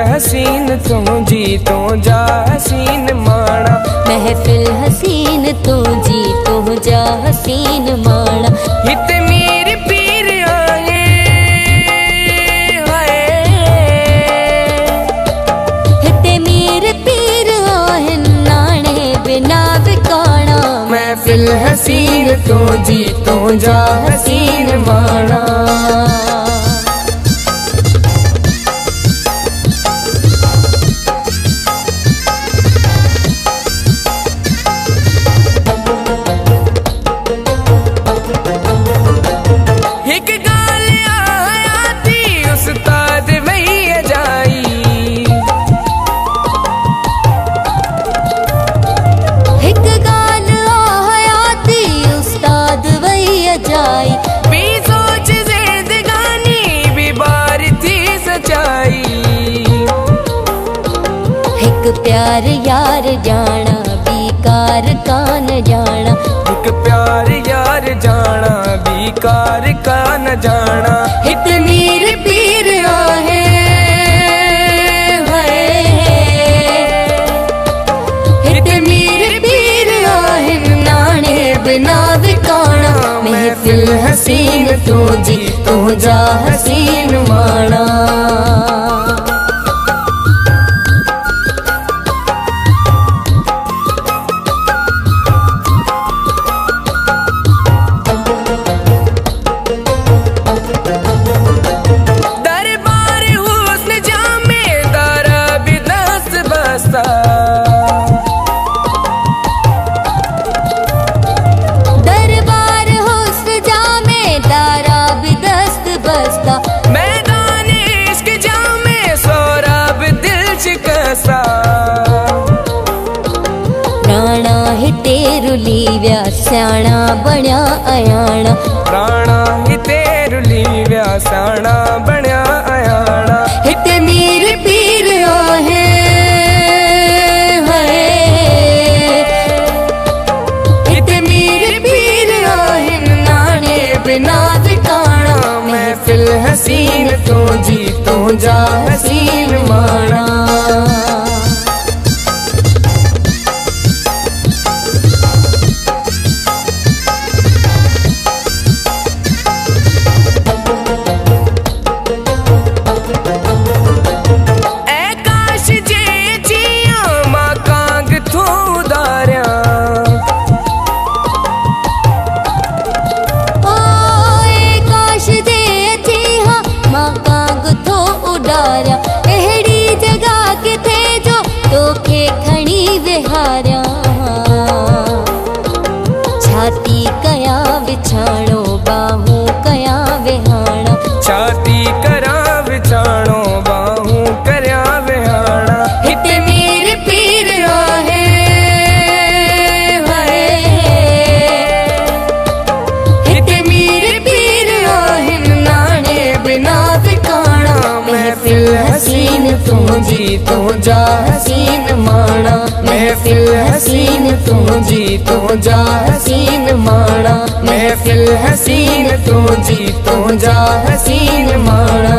हसीन तू जी तू जा हसीन माना। महफिल हसीन तू जी तू जा हसीन माना। हित मीर पीर आए हाय, हित मीर पीर आए नाने बिना बिकाना। महफिल हसीन तू जी तू जा हसीन माना। प्यार यार जाना बेकार का न जाना। एक प्यार यार जाना बेकार का न जाना। हित मीर पीर आहे हित मीर पीर आहे नाने बिना बिकाना। महफिल हसीन तू जी तू जा हसीन माना। दरबार हुस्न जामे दारा बिदस्त बस्ता। मैदान इश्क जामे सोराब दिल शिकसा। राणा हिते रुली व्या स्याणा बण्या अयाणा। राणा हिते रुली व्या स्याणा बण्या अयाणा। हिते मीर पीर आहे महफिल हसीन तू जी तू जा हसीन माना। काश जे जिया मां कांग थू दारिया। एड़ी जगह किथे जो तोखे खणी विहारिया। छाती कया विछाणो बाहूं कया विहाणा। छाती करा विछाणो बाहूं करया विहाणा। हित मीर पीर आहे हित मीर पीर आहे नाने बिना बिकाना। महफिल हसीन तू जी तू जा हसीन माना। महफिल हसीन तू जी तू जा हसीन माना। महफिल हसीन तू जी तू जा हसीन माना।